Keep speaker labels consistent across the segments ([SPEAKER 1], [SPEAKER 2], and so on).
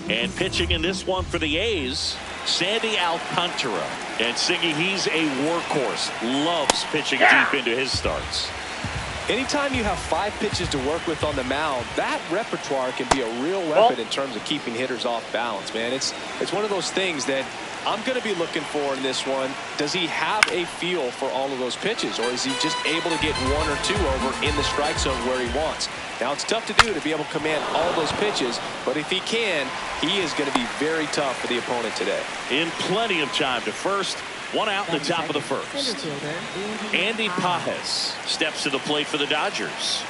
[SPEAKER 1] And pitching in this one for the A's, Sandy Alcantara. And Siggy, he's a workhorse. Loves pitching deep into his starts.
[SPEAKER 2] Anytime you have 5 pitches to work with on the mound, that repertoire can be a real weapon in terms of keeping hitters off balance, man. It's one of those things that I'm going to be looking for in this one. Does he have a feel for all of those pitches, or is he just able to get 1 or 2 over in the strike zone where he wants? Now, it's tough to do to be able to command all those pitches, but if he can, he is going to be very tough for the opponent today.
[SPEAKER 1] In plenty of time to first. 1 out in the top of the first. Andy Pages steps to the plate for the Dodgers.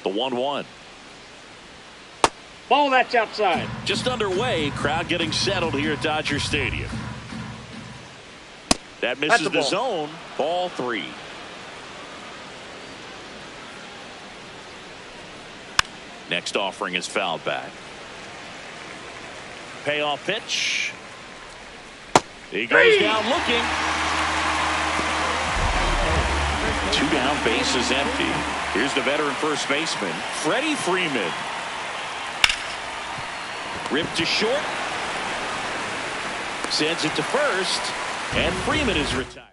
[SPEAKER 1] The 1-1.
[SPEAKER 3] Ball, that's outside.
[SPEAKER 1] Just underway. Crowd getting settled here at Dodger Stadium. That misses the zone. Ball 3. Next offering is fouled back. Payoff pitch. He goes down looking. 2 down, base is empty. Here's the veteran first baseman, Freddie Freeman. Ripped to short. Sends it to first. And Freeman is retired.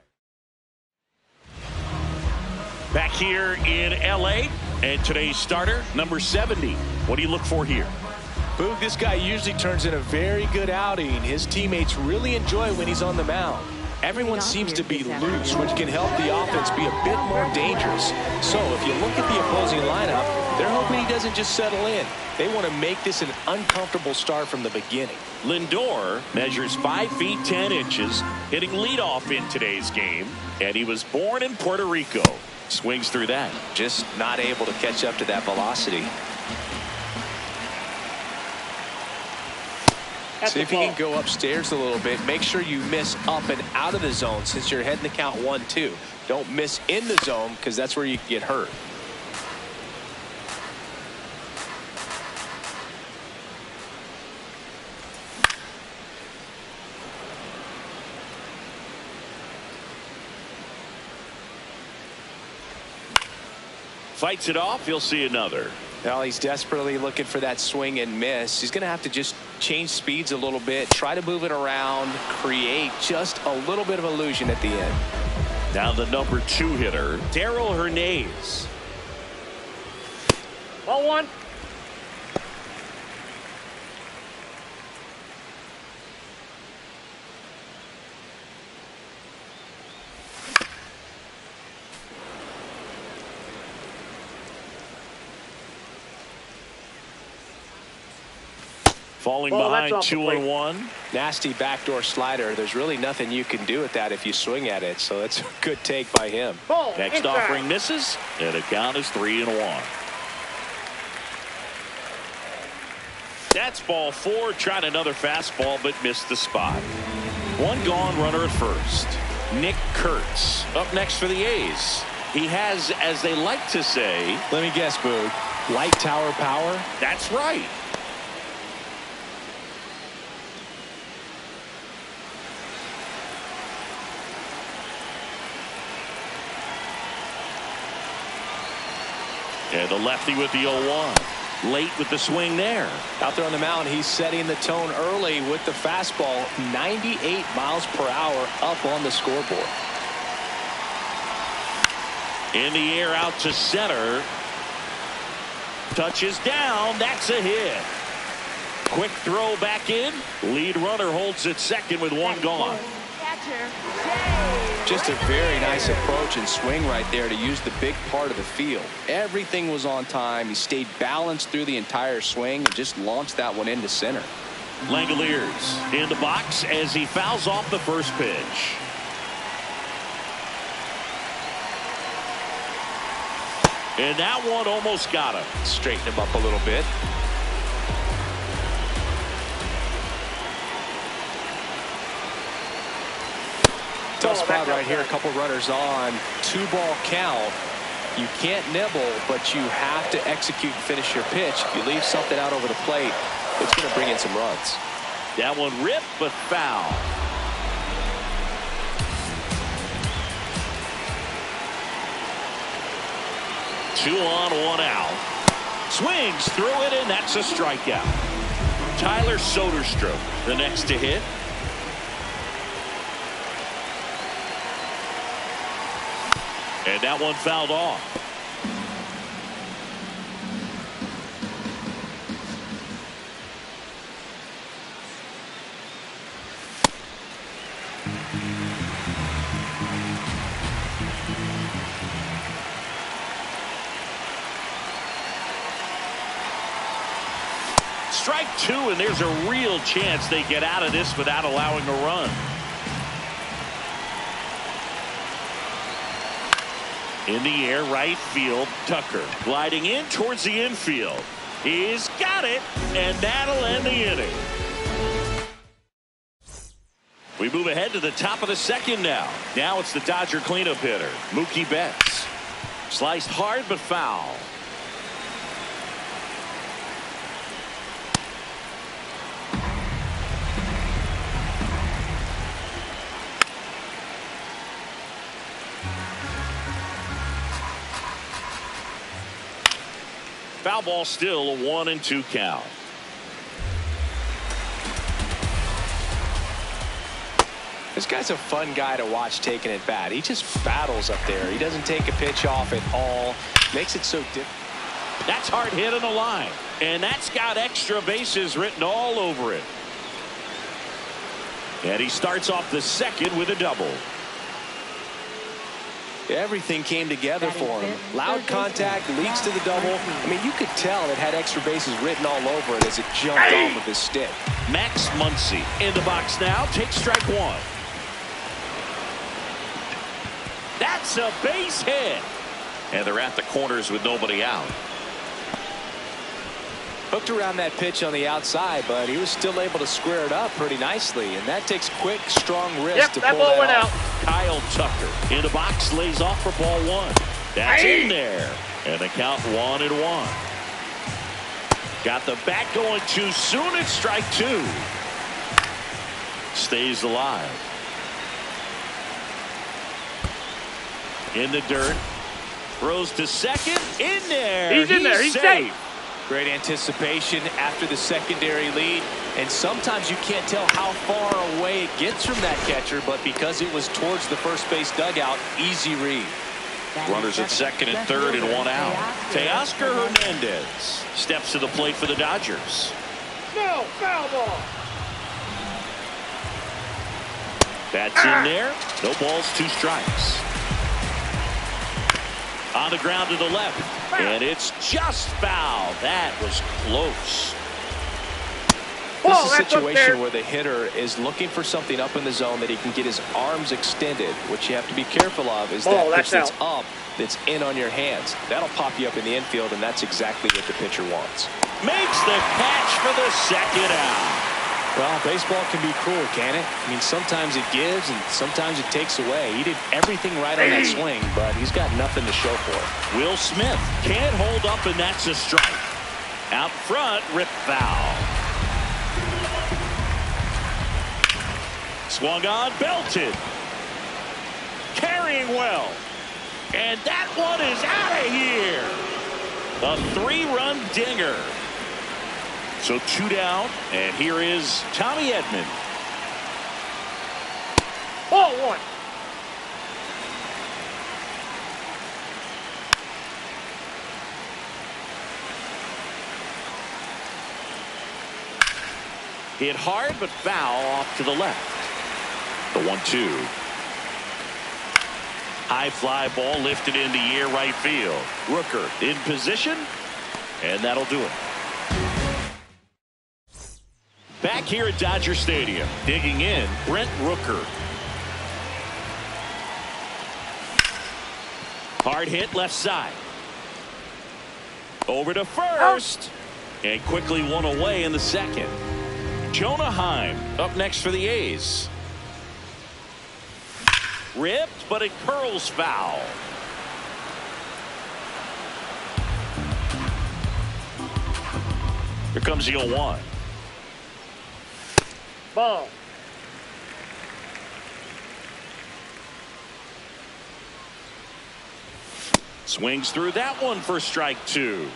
[SPEAKER 1] Back here in L.A. and today's starter, number 70. What do you look for here?
[SPEAKER 2] Boog, this guy usually turns in a very good outing. His teammates really enjoy when he's on the mound. Everyone seems to be loose, which can help the offense be a bit more dangerous. So if you look at the opposing lineup, they're hoping he doesn't just settle in. They want to make this an uncomfortable start from the beginning.
[SPEAKER 1] Lindor measures 5 feet 10 inches, hitting leadoff in today's game, and he was born in Puerto Rico. Swings through that.
[SPEAKER 2] Just not able to catch up to that velocity. See if you can go upstairs a little bit. Make sure you miss up and out of the zone since you're heading to count 1-2. Don't miss in the zone because that's where you can get hurt.
[SPEAKER 1] Fights it off. He'll see another.
[SPEAKER 2] Well, he's desperately looking for that swing and miss. He's going to have to just change speeds a little bit, try to move it around, create just a little bit of illusion at the end.
[SPEAKER 1] Now the number 2 hitter, Darell Hernaiz.
[SPEAKER 3] Ball 1.
[SPEAKER 1] Falling behind 2-1.
[SPEAKER 2] Nasty backdoor slider. There's really nothing you can do with that if you swing at it. So that's a good take by him.
[SPEAKER 1] Next offering misses, and the count is 3-1. That's ball 4. Tried another fastball, but missed the spot. 1 gone, runner at first. Nick Kurtz up next for the A's. He has, as they like to say,
[SPEAKER 2] let me guess, Boog, light tower power.
[SPEAKER 1] That's right. And the lefty with the 0-1. Late with the swing there.
[SPEAKER 2] Out there on the mound, he's setting the tone early with the fastball. 98 miles per hour up on the scoreboard.
[SPEAKER 1] In the air out to center. Touches down. That's a hit. Quick throw back in. Lead runner holds at second with 1 gone.
[SPEAKER 2] Just a very nice approach and swing right there to use the big part of the field. Everything was on time. He stayed balanced through the entire swing and just launched that one into center.
[SPEAKER 1] Langoliers in the box as he fouls off the first pitch. And that one almost got him.
[SPEAKER 2] Straighten him up a little bit. Tough spot right here. A couple runners on. 2-ball count. You can't nibble, but you have to execute and finish your pitch. If you leave something out over the plate, it's going to bring in some runs.
[SPEAKER 1] That one ripped but foul. 2 on, 1 out. Swings through it, and that's a strikeout. Tyler Soderstrom, the next to hit. And that one fouled off. Strike 2, and there's a real chance they get out of this without allowing a run. In the air, right field, Tucker gliding in towards the infield. He's got it, and that'll end the inning. We move ahead to the top of the second now. Now it's the Dodger cleanup hitter, Mookie Betts. Sliced hard but foul. Foul ball, still a 1-2 count.
[SPEAKER 2] This guy's a fun guy to watch taking at bat. He just battles up there. He doesn't take a pitch off at all. Makes it so difficult.
[SPEAKER 1] That's hard hit on the line, and that's got extra bases written all over it. And he starts off the second with a double.
[SPEAKER 2] Everything came together for him. Loud contact leads to the double. I mean, you could tell it had extra bases written all over it as it jumped off of his stick.
[SPEAKER 1] Max Muncy in the box now. Takes strike 1. That's a base hit. And they're at the corners with nobody out.
[SPEAKER 2] Hooked around that pitch on the outside, but he was still able to square it up pretty nicely, and that takes quick, strong wrist to pull that off.
[SPEAKER 1] Kyle Tucker in the box, lays off for ball 1. That's in there, and the count 1-1. Got the bat going too soon. It's strike 2. Stays alive. In the dirt, throws to second. In there.
[SPEAKER 3] He's in there. He's safe.
[SPEAKER 2] Great anticipation after the secondary lead, and sometimes you can't tell how far away it gets from that catcher, but because it was towards the first base dugout, easy read.
[SPEAKER 1] Runners at second and third and 1 out. Teoscar Hernandez steps to the plate for the Dodgers.
[SPEAKER 3] No, foul ball.
[SPEAKER 1] That's in there. No balls, 2 strikes. On the ground to the left, and it's just foul. That was close.
[SPEAKER 2] This is a situation where the hitter is looking for something up in the zone that he can get his arms extended. What you have to be careful of is that pitch that's up, that's in on your hands. That'll pop you up in the infield, and that's exactly what the pitcher wants.
[SPEAKER 1] Makes the catch for the second out.
[SPEAKER 2] Well, baseball can be cruel, can it? I mean, sometimes it gives and sometimes it takes away. He did everything right on that swing, but he's got nothing to show for it.
[SPEAKER 1] Will Smith can't hold up, and that's a strike. Out front, rip foul. Swung on, belted. Carrying well. And that one is out of here. A 3-run dinger. So 2 down, and here is Tommy Edman.
[SPEAKER 3] Ball 1.
[SPEAKER 1] Hit hard, but foul off to the left. The 1-2. High fly ball lifted in the air, right field. Rooker in position, and that'll do it. Back here at Dodger Stadium, digging in, Brent Rooker. Hard hit left side. Over to first. And quickly one away in the second. Jonah Heim up next for the A's. Ripped, but it curls foul. Here comes the 0-1.
[SPEAKER 3] Ball.
[SPEAKER 1] Swings through that one for strike two.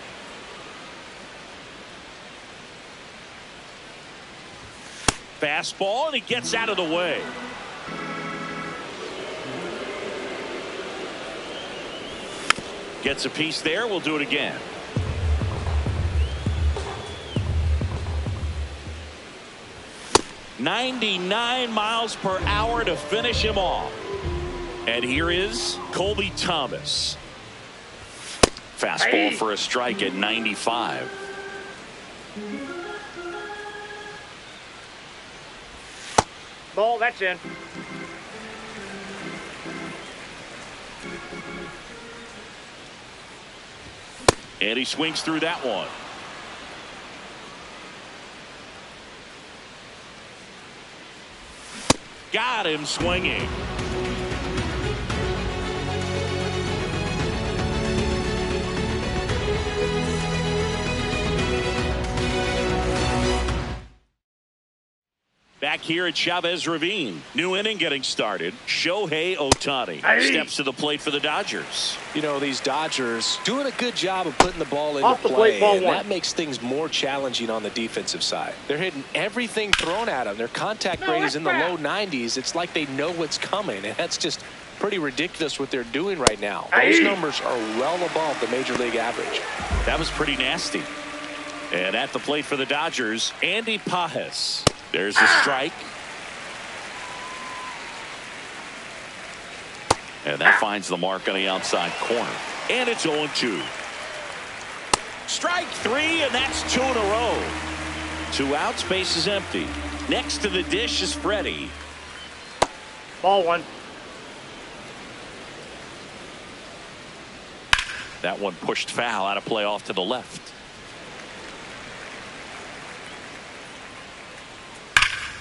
[SPEAKER 1] Fastball, and he gets out of the way. Gets a piece there. We'll do it again. .99 miles per hour to finish him off. And here is Colby Thomas. Fastball for a strike at 95.
[SPEAKER 3] Ball, that's in.
[SPEAKER 1] And he swings through that one. Got him swinging. Back here at Chavez Ravine. New inning getting started. Shohei Ohtani steps to the plate for the Dodgers.
[SPEAKER 2] You know, these Dodgers doing a good job of putting the ball into
[SPEAKER 3] Off the
[SPEAKER 2] play,
[SPEAKER 3] plate, ball
[SPEAKER 2] and
[SPEAKER 3] one.
[SPEAKER 2] that makes things more challenging on the defensive side. They're hitting everything thrown at them. Their contact rate is in the low 90s. It's like they know what's coming, and that's just pretty ridiculous what they're doing right now. Those numbers are well above the major league average.
[SPEAKER 1] That was pretty nasty. And at the plate for the Dodgers, Andy Pages. There's a strike. And that finds the mark on the outside corner. And it's 0-2. Strike three, and that's two in a row. 2 outs, base is empty. Next to the dish is Freddie.
[SPEAKER 3] Ball one.
[SPEAKER 1] That one pushed foul, out of play off to the left.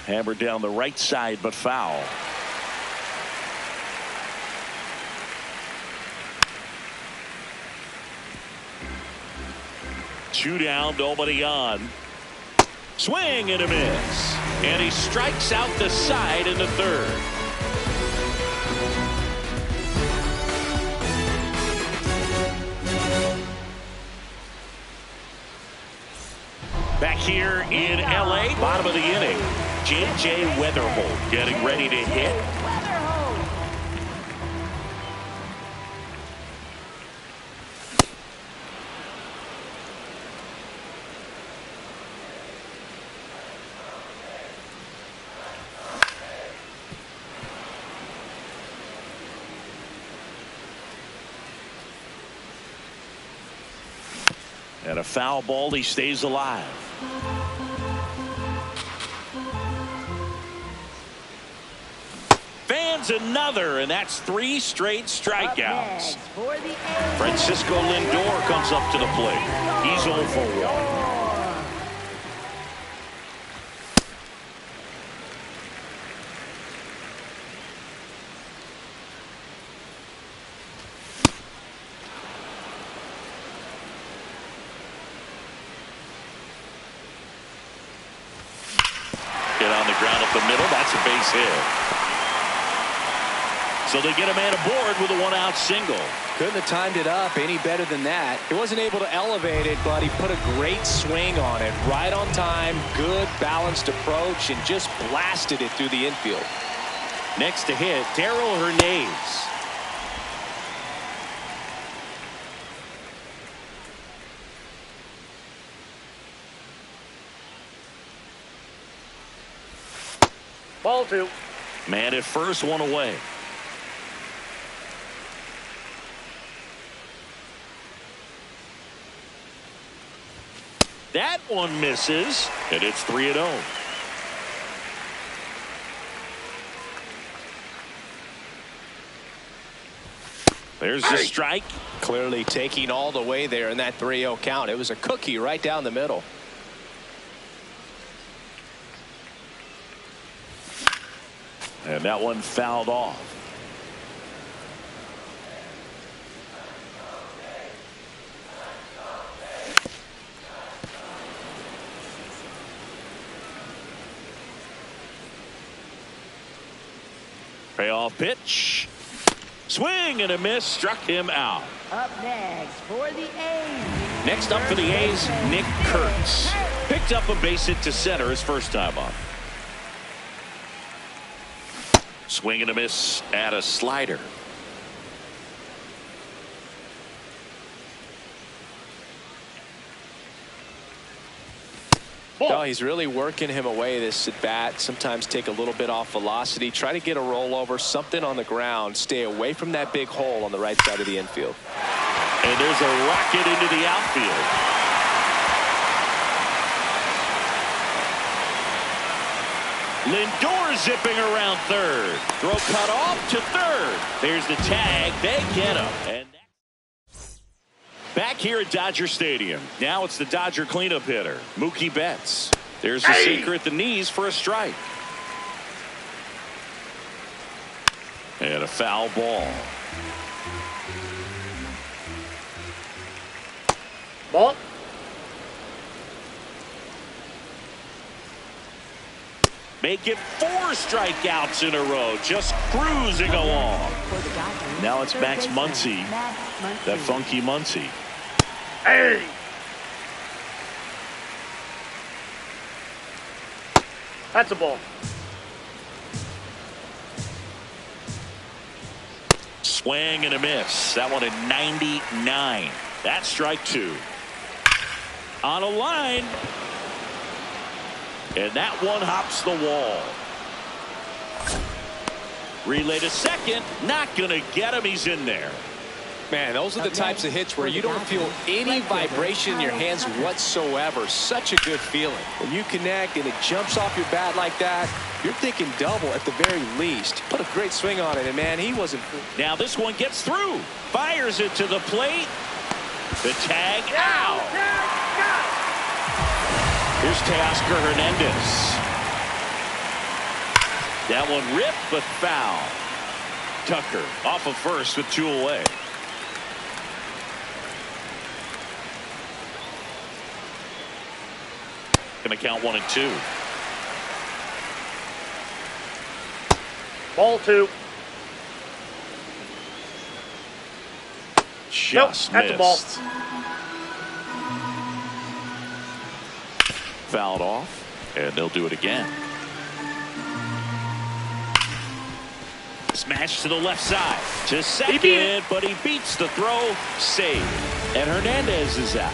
[SPEAKER 1] Hammered down the right side, but foul. Two down, nobody on. Swing and a miss. And he strikes out the side in the third. Back here in L.A., bottom of the inning. J.J. Weatherholt getting ready to hit. And a foul ball, he stays alive. Fans another, and that's 3 straight strikeouts. Francisco Lindor comes up to the plate. He's 0 for 1. Hit on the ground up the middle. That's a base hit. So they get a man aboard with a 1-out single.
[SPEAKER 2] Couldn't have timed it up any better than that. He wasn't able to elevate it, but he put a great swing on it. Right on time, good balanced approach, and just blasted it through the infield.
[SPEAKER 1] Next to hit, Darrell Hernandez.
[SPEAKER 3] Ball two.
[SPEAKER 1] Man at first, one away. That one misses, and it's 3-0. There's the strike.
[SPEAKER 2] Clearly taking all the way there in that 3-0 count. It was a cookie right down the middle.
[SPEAKER 1] And that one fouled off. Payoff pitch. Swing and a miss, struck him out.
[SPEAKER 4] Up next for the A's.
[SPEAKER 1] Next up for the A's, Nick Kurtz. Picked up a base hit to center his first time up. Swing and a miss at a slider.
[SPEAKER 2] No, he's really working him away this at bat. Sometimes take a little bit off velocity. Try to get a rollover, something on the ground. Stay away from that big hole on the right side of the infield.
[SPEAKER 1] And there's a rocket into the outfield. Lindor zipping around third. Throw cut off to third. There's the tag. They get him. And back here at Dodger Stadium. Now it's the Dodger cleanup hitter, Mookie Betts. There's the sinker at the knees for a strike. And a foul ball.
[SPEAKER 3] Ball.
[SPEAKER 1] Make it 4 strikeouts in a row. Just cruising along. Now it's Max Muncy. That funky Muncy.
[SPEAKER 3] Hey. That's a ball.
[SPEAKER 1] Swing and a miss. That one at 99. That's strike 2. On a line. And that one hops the wall. Relay to second. Not going to get him. He's in there.
[SPEAKER 2] Man, those are the types of hits where you don't feel any vibration in your hands whatsoever. Such a good feeling. When you connect and it jumps off your bat like that, you're thinking double at the very least. Put a great swing on it, and man, he wasn't.
[SPEAKER 1] Now this one gets through. Fires it to the plate. The tag out. Here's Teoscar Hernandez. That one ripped but foul. Tucker off of first with 2 away. Going to count 1 and 2.
[SPEAKER 3] Ball 2.
[SPEAKER 1] Just
[SPEAKER 3] nope, that's
[SPEAKER 1] missed.
[SPEAKER 3] a ball.
[SPEAKER 1] Fouled off, and they'll do it again. Smash to the left side. To second, but he beats the throw. Save. And Hernandez is out.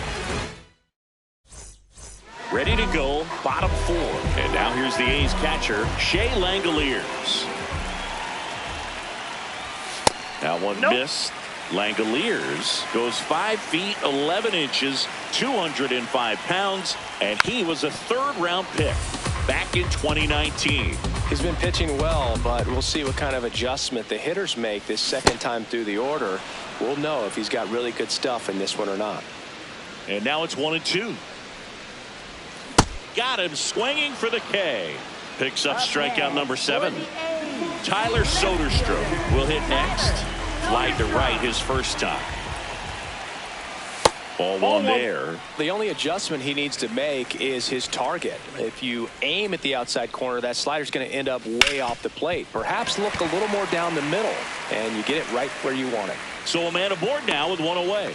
[SPEAKER 1] Ready to go, bottom 4. And now here's the A's catcher, Shea Langoliers. That one missed. Langoliers goes 5 feet 11 inches, 205 pounds, and he was a 3rd-round pick back in 2019.
[SPEAKER 2] He's been pitching well, but we'll see what kind of adjustment the hitters make this second time through the order. We'll know if he's got really good stuff in this one or not.
[SPEAKER 1] And now it's 1 and 2. Got him swinging for the K. Picks up strikeout number 7. Tyler Soderstrom will hit next. Fly to right his first time. Ball 1 there.
[SPEAKER 2] The only adjustment he needs to make is his target. If you aim at the outside corner, that slider's going to end up way off the plate. Perhaps look a little more down the middle, and you get it right where you want it.
[SPEAKER 1] So a man aboard now with 1 away.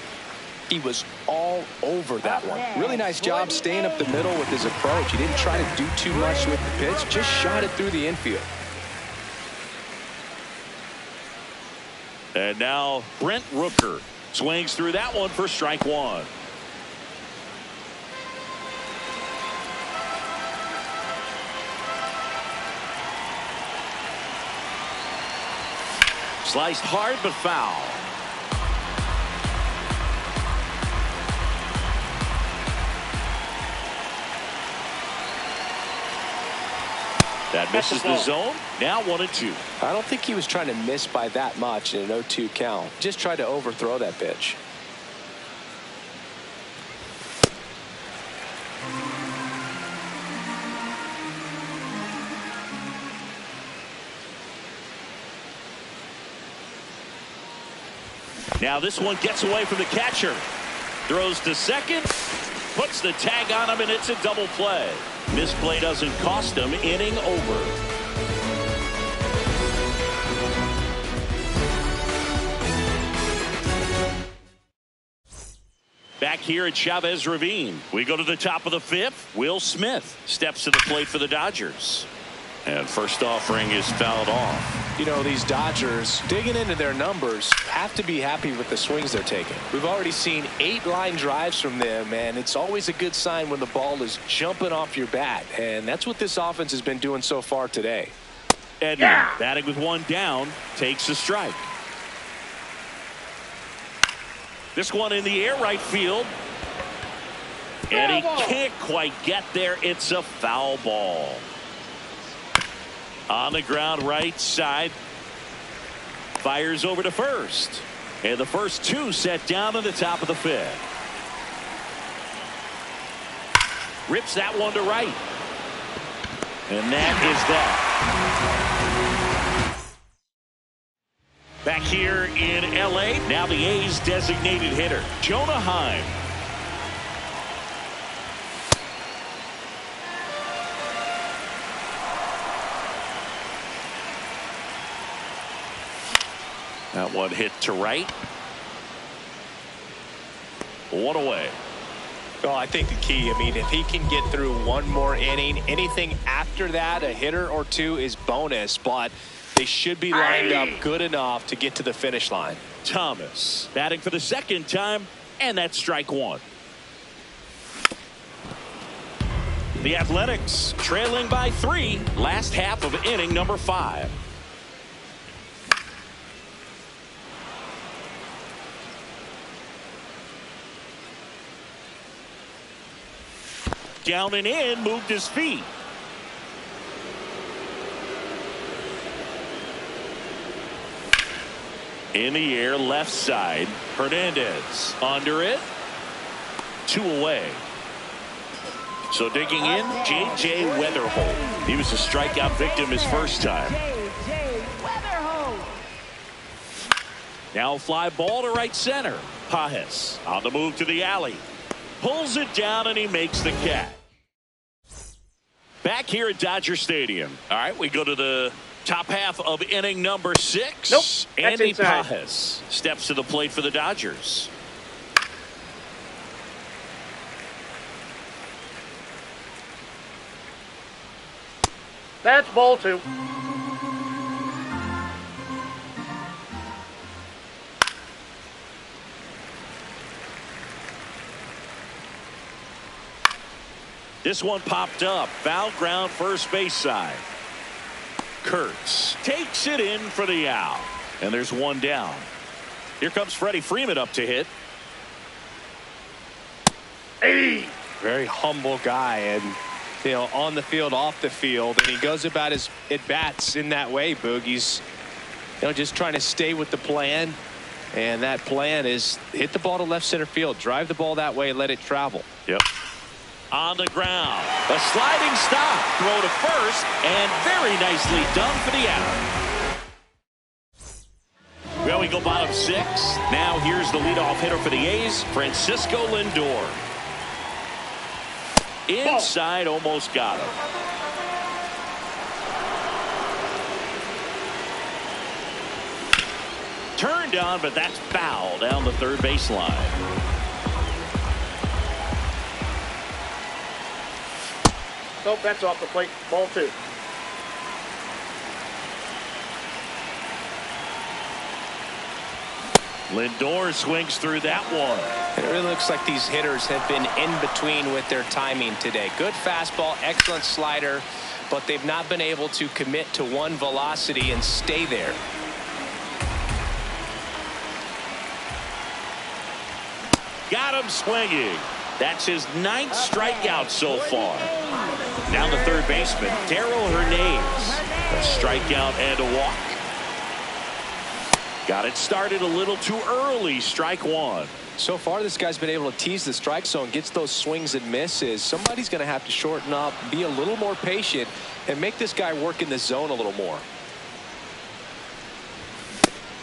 [SPEAKER 2] He was all over that one. Really nice job staying up the middle with his approach. He didn't try to do too much with the pitch, just shot it through the infield.
[SPEAKER 1] And now Brent Rooker swings through that one for strike 1. Sliced hard but foul. That misses the zone. Now 1 and 2.
[SPEAKER 2] I don't think he was trying to miss by that much in an 0-2 count. Just tried to overthrow that pitch.
[SPEAKER 1] Now this one gets away from the catcher. Throws to second. Puts the tag on him, and it's a double play. Misplay doesn't cost him. Inning over. Back here at Chavez Ravine, we go to the top of the fifth. Will Smith steps to the plate for the Dodgers. And first offering is fouled off.
[SPEAKER 2] You know, these Dodgers, digging into their numbers, have to be happy with the swings they're taking. We've already seen 8 line drives from them, and it's always a good sign when the ball is jumping off your bat. And that's what this offense has been doing so far today.
[SPEAKER 1] Edman, batting with one down, takes a strike. This one in the air right field. And he can't quite get there. It's a foul ball. On the ground right side. Fires over to first. And the first 2 set down in the top of the fifth. Rips that one to right. And that is that. Back here in L.A. Now the A's designated hitter, Jonah Heim. That one hit to right. 1 away.
[SPEAKER 2] Well, I think the key, I mean, if he can get through one more inning, anything after that, a hitter or 2 is bonus, but they should be lined up good enough to get to the finish line.
[SPEAKER 1] Thomas batting for the second time, and that's strike 1. The Athletics trailing by 3, last half of inning number 5. Down and in, moved his feet. In the air, left side. Hernandez under it. 2 away. So digging in, J.J. Weatherholt. He was a strikeout victim his first time.
[SPEAKER 4] J.J. Weatherholt.
[SPEAKER 1] Now fly ball to right center. Pajes on the move to the alley. Pulls it down and he makes the catch. Back here at Dodger Stadium. All right, we go to the top half of inning number 6.
[SPEAKER 3] Nope, that's
[SPEAKER 1] Andy
[SPEAKER 3] inside.
[SPEAKER 1] Pajes steps to the plate for the Dodgers.
[SPEAKER 3] That's ball 2.
[SPEAKER 1] This one popped up. Foul ground first base side. Kurtz takes it in for the out. And there's one down. Here comes Freddie Freeman up to hit.
[SPEAKER 3] Hey!
[SPEAKER 2] Very humble guy, and you know, on the field, off the field, and he goes about his at-bats in that way, Boog. He's, you know, just trying to stay with the plan, and that plan is hit the ball to left center field, drive the ball that way, let it travel.
[SPEAKER 1] Yep. On the ground, a sliding stop, throw to first, and very nicely done for the out. Well, we go bottom 6. Now here's the leadoff hitter for the A's, Francisco Lindor. Inside, almost got him. Turned on, but that's foul down the third baseline.
[SPEAKER 3] Nope, that's off the plate. Ball 2.
[SPEAKER 1] Lindor swings through that one.
[SPEAKER 2] It really looks like these hitters have been in between with their timing today. Good fastball, excellent slider, but they've not been able to commit to one velocity and stay there.
[SPEAKER 1] Got him swinging. That's his 9th strikeout so far. Now the third baseman, Darrell Hernandez. A strikeout and a walk. Got it started a little too early. Strike 1.
[SPEAKER 2] So far, this guy's been able to tease the strike zone, gets those swings and misses. Somebody's going to have to shorten up, be a little more patient, and make this guy work in the zone a little more.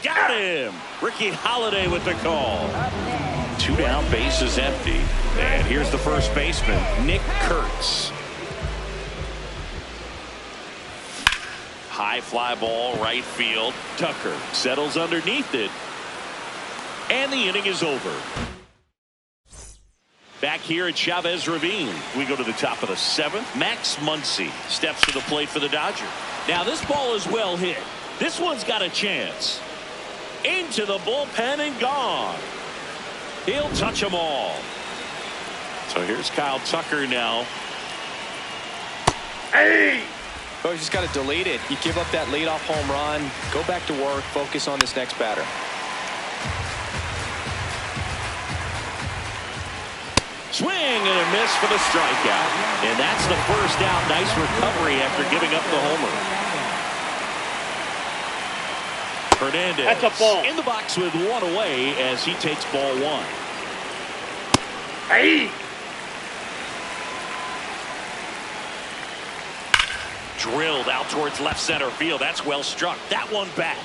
[SPEAKER 1] Got him. Ricky Holiday with the call. 2 down, bases empty. And here's the first baseman, Nick Kurtz. High fly ball, right field. Tucker settles underneath it. And the inning is over. Back here at Chavez Ravine, we go to the top of the 7th. Max Muncy steps to the plate for the Dodgers. Now this ball is well hit. This one's got a chance. Into the bullpen and gone. He'll touch them all. So here's Kyle Tucker now.
[SPEAKER 3] Hey!
[SPEAKER 2] Oh, you just got to delete it. You give up that leadoff home run. Go back to work. Focus on this next batter.
[SPEAKER 1] Swing and a miss for the strikeout. And that's the first out. Nice recovery after giving up the homer. Hernandez
[SPEAKER 3] That's a ball.
[SPEAKER 1] in the box with one away as he takes ball 1.
[SPEAKER 3] Hey!
[SPEAKER 1] Drilled out towards left center field. That's well struck. That one back.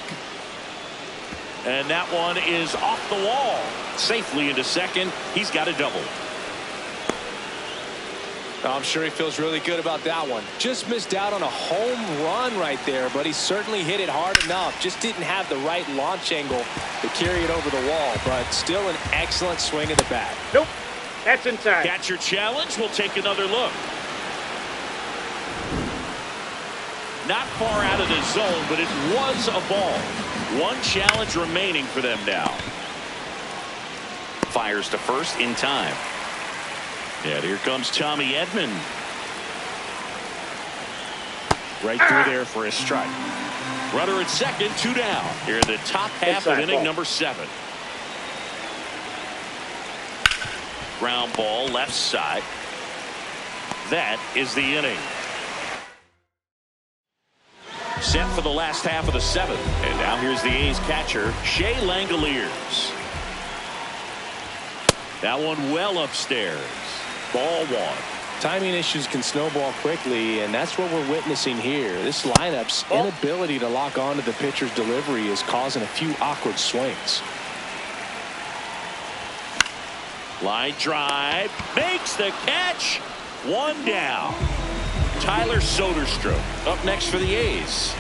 [SPEAKER 1] And that one is off the wall. Safely into second. He's got a double.
[SPEAKER 2] I'm sure he feels really good about that one. Just missed out on a home run right there, but he certainly hit it hard enough. Just didn't have the right launch angle to carry it over the wall, but still an excellent swing of the bat.
[SPEAKER 3] Nope. That's inside.
[SPEAKER 1] Catcher challenge. We'll take another look. Not far out of the zone, but it was a ball. One challenge remaining for them now. Fires to first in time. And here comes Tommy Edman. Right through there for a strike. Runner at second, 2 down. Here in the top half of inning number 7. Ground ball left side. That is the inning. Set for the last half of the 7th. And now here's the A's catcher, Shea Langoliers. That one well upstairs. Ball 1.
[SPEAKER 2] Timing issues can snowball quickly, and that's what we're witnessing here. This lineup's inability to lock onto the pitcher's delivery is causing a few awkward swings.
[SPEAKER 1] Line drive. Makes the catch. 1 down. Tyler Soderstrom up next for the A's.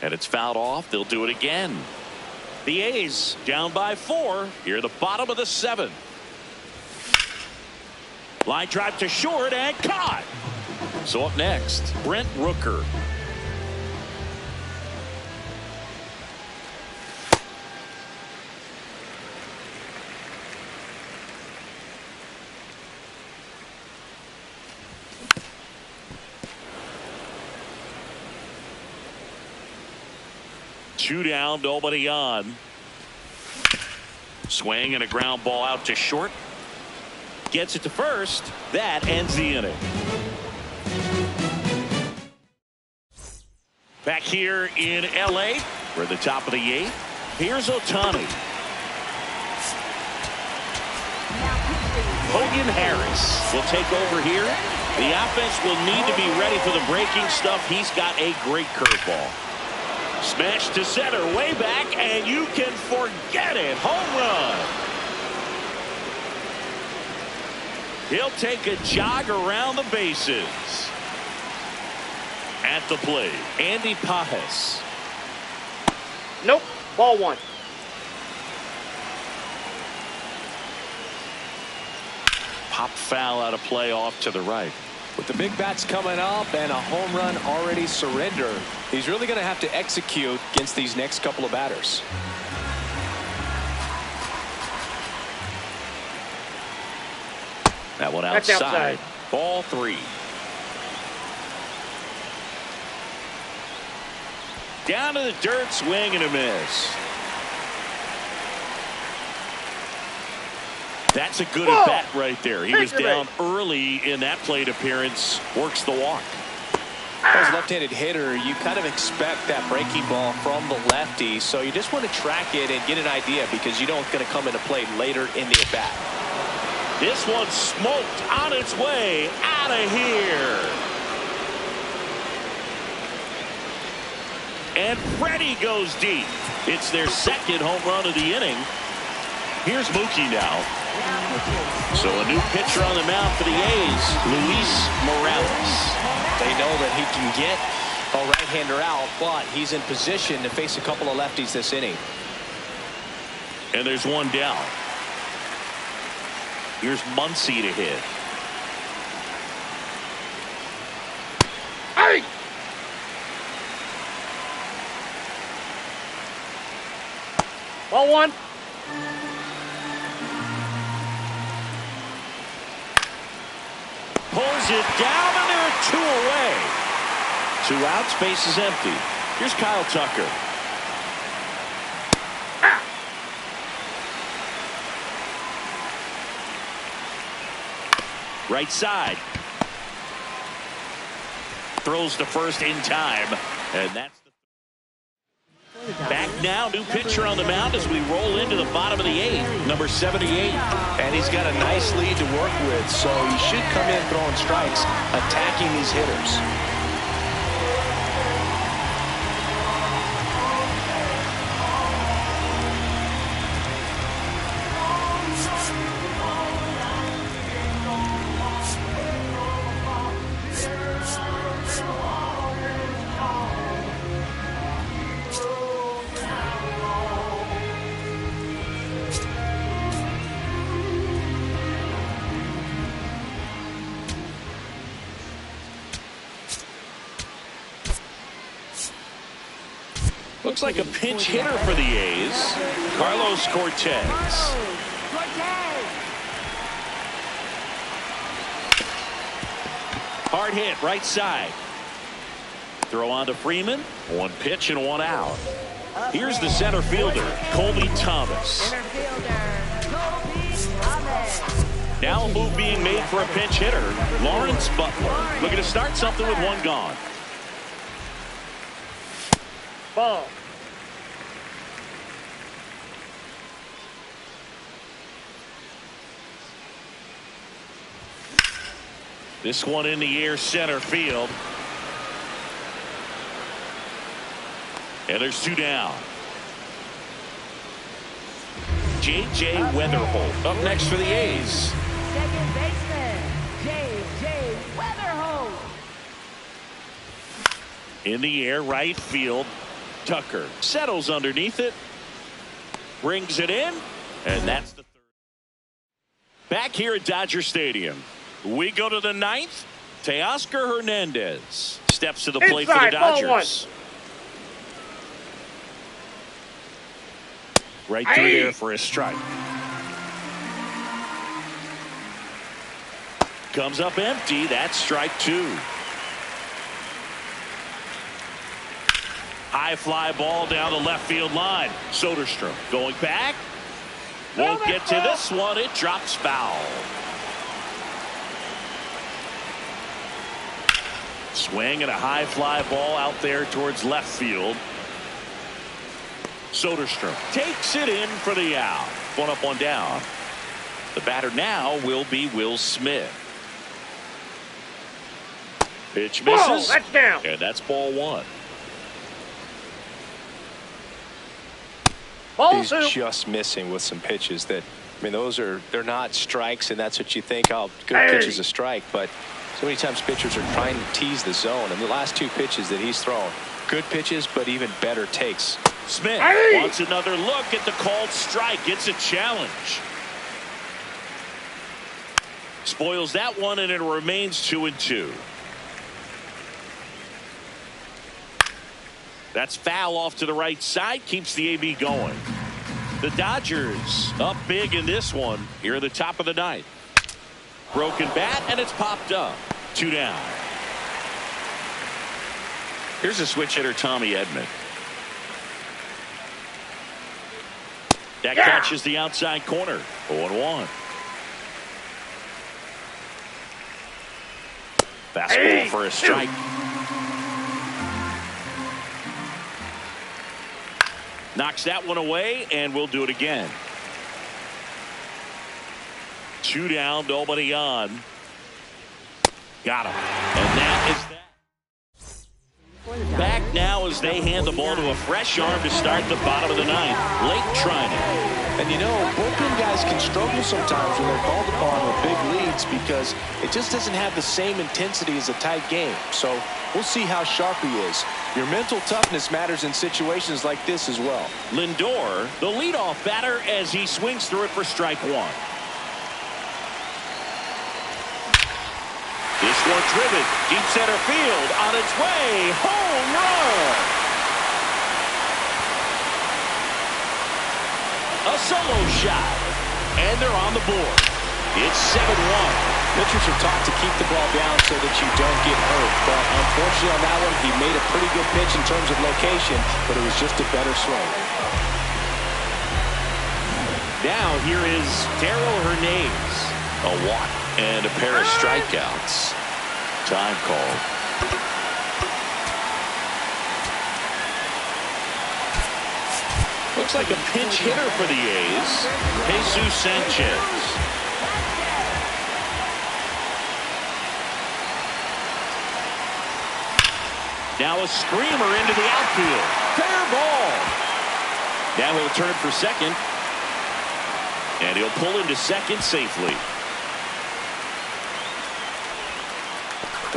[SPEAKER 1] And it's fouled off. They'll do it again. The A's down by 4 here at the bottom of the 7th. Line drive to short and caught. So up next, Brent Rooker. Two down, nobody on. Swing and a ground ball out to short. Gets it to first. That ends the inning. Back here in LA, we're at the top of the 8th. Here's Ohtani. Hogan Harris will take over here. The offense will need to be ready for the breaking stuff. He's got a great curveball. Smash to center, way back, and you can forget it. Home run. He'll take a jog around the bases. At the plate, Andy Pages.
[SPEAKER 3] Nope. Ball 1.
[SPEAKER 1] Pop foul out of play off to the right.
[SPEAKER 2] With the big bats coming up and a home run already surrendered, he's really going to have to execute against these next couple of batters.
[SPEAKER 1] That one
[SPEAKER 3] That's
[SPEAKER 1] outside.
[SPEAKER 3] outside.
[SPEAKER 1] Ball 3. Down to the dirt, swing and a miss. That's a good at bat right there. He was down early in that plate appearance. Works the walk.
[SPEAKER 2] As a left-handed hitter, you kind of expect that breaking ball from the lefty, so you just want to track it and get an idea because you don't going to come into play later in the at-bat.
[SPEAKER 1] This one smoked on its way out of here. And Freddie goes deep. It's their second home run of the inning. Here's Mookie now. So a new pitcher on the mound for the A's, Luis Morales.
[SPEAKER 2] They know that he can get a right-hander out, but he's in position to face a couple of lefties this inning.
[SPEAKER 1] And there's one down. Here's Muncy to hit.
[SPEAKER 3] Hey! Ball one.
[SPEAKER 1] Pulls it down, and there are 2 away. 2 outs, base is empty. Here's Kyle Tucker. Right side. Throws to first in time. And that's the back now. New pitcher on the mound as we roll into the bottom of the 8th.
[SPEAKER 2] Number 78. And he's got a nice lead to work with, so he should come in throwing strikes, attacking these hitters.
[SPEAKER 1] Looks like a pinch hitter for the A's. Carlos Cortez. Hard hit, right side. Throw on to Freeman. 1 pitch and 1 out. Here's the center fielder, Colby Thomas. Now a move being made for a pinch hitter, Lawrence Butler. Looking to start something with 1 gone.
[SPEAKER 3] Ball.
[SPEAKER 1] This one in the air, center field. And there's 2 down. J.J. Weatherholt up next for the A's.
[SPEAKER 4] Second baseman, J.J. Weatherholt.
[SPEAKER 1] In the air, right field. Tucker settles underneath it. Brings it in. And that's the 3rd. Back here at Dodger Stadium. We go to the 9th. Teoscar Hernandez steps to the plate for the Dodgers. Right through there for a strike. Comes up empty. That's strike 2. High fly ball down the left field line. Soderstrom going back. Won't get to this one. It drops foul. Swing and a high fly ball out there towards left field. Soderstrom takes it in for the out. 1 up, 1 down. The batter now will be Will Smith. Pitch misses.
[SPEAKER 3] Whoa, that's down.
[SPEAKER 1] And that's ball 1.
[SPEAKER 3] Ball
[SPEAKER 2] He's
[SPEAKER 3] 2.
[SPEAKER 2] just missing with some pitches that, I mean, they're not strikes, and that's what you think. Oh, good pitch is a strike, but so many times pitchers are trying to tease the zone. And the last 2 pitches that he's thrown, good pitches, but even better takes.
[SPEAKER 1] Smith wants another look at the called strike. It's a challenge. Spoils that one, and it remains 2-2. That's foul off to the right side. Keeps the AB going. The Dodgers up big in this one here at the top of the 9th. Broken bat, and it's popped up. 2 down. Here's a switch hitter, Tommy Edman. That catches the outside corner. 0-1. Fastball for a strike. Knocks that one away, and we'll do it again. 2 down, nobody on. Got him. And that is that. Back now as they hand the ball to a fresh arm to start the bottom of the ninth. Late Trinan.
[SPEAKER 2] And you know, bullpen guys can struggle sometimes when they're called upon with big leads because it just doesn't have the same intensity as a tight game. So we'll see how sharp he is. Your mental toughness matters in situations like this as well.
[SPEAKER 1] Lindor, the leadoff batter, as he swings through it for strike one. This one driven deep center field on its way. Home run. A solo shot. And they're on the board. It's 7-1.
[SPEAKER 2] Pitchers are taught to keep the ball down so that you don't get hurt. But unfortunately on that one, he made a pretty good pitch in terms of location, but it was just a better swing.
[SPEAKER 1] Now here is Darrell Hernandez. A walk and a pair of strikeouts. Time called. Looks like a pinch hitter for the A's. Jesus Sanchez. Now a screamer into the outfield. Fair ball. Now he'll turn for second. And he'll pull into second safely.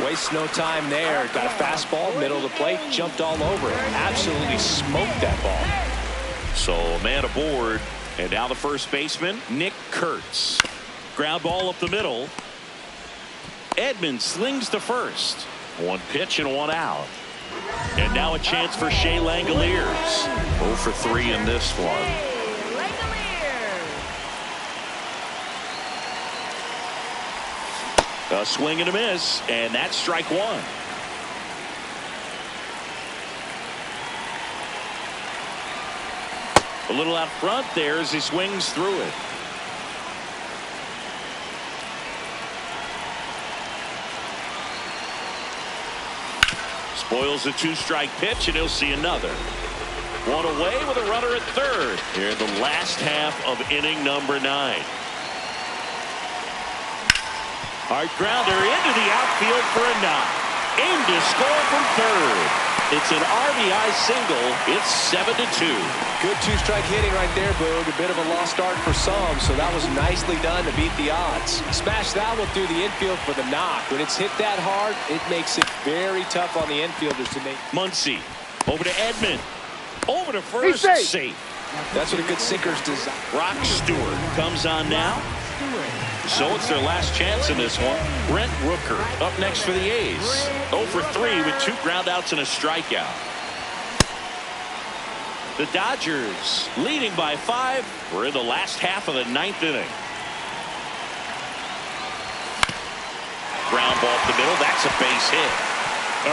[SPEAKER 2] Wastes no time there. Got a fastball, middle of the plate, jumped all over it. Absolutely smoked that ball.
[SPEAKER 1] So a man aboard. And now the first baseman, Nick Kurtz. Ground ball up the middle. Edman slings to first. One pitch and one out. And now a chance for Shea Langoliers. 0 for 3 in this one. A swing and a miss, and that's strike one. A little out front there as he swings through it. Spoils a two-strike pitch, and he'll see another. One away with a runner at third here in the last half of inning number 9. Hard grounder into the outfield for a knock. Aim to score from third. It's an RBI single. It's 7-2.
[SPEAKER 2] Good two-strike hitting right there, Boog. A bit of a lost start for some, so that was nicely done to beat the odds. Smash that one through the infield for the knock. When it's hit that hard, it makes it very tough on the infielders to make.
[SPEAKER 1] Muncy over to Edman. Over to first. Safe.
[SPEAKER 2] That's what a good sinker's design.
[SPEAKER 1] Brock Stewart comes on now. So it's their last chance in this one. Brent Rooker up next for the A's. 0 for 3 with 2 groundouts and a strikeout. The Dodgers leading by 5. We're in the last half of the 9th inning. Ground ball up the middle. That's a base hit.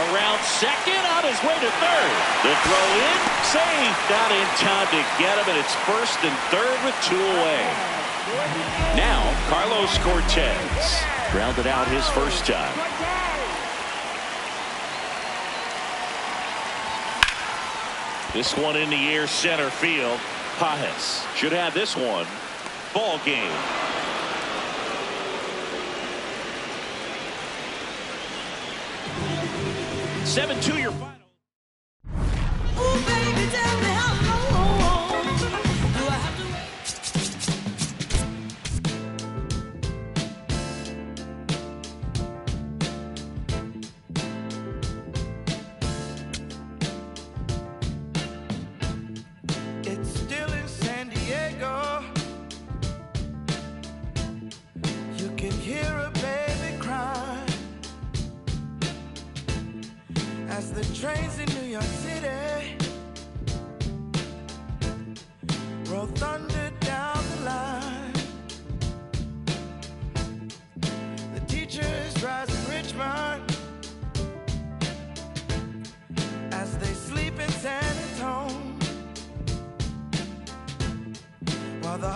[SPEAKER 1] Around second, on his way to third. The throw in, safe. Not in time to get him, and it's first and third with 2 away. Now, Carlos Cortez grounded out his first time. This one in the air, center field. Pages should have this one. Ball game. 7-2 your final.
[SPEAKER 5] Ooh, baby, tell me how long do I have to wait? It's still in San Diego. You can hear a baby cry as the trains in New York City roll thunder down the line. The teachers rise in Richmond as they sleep in San Antonio, while the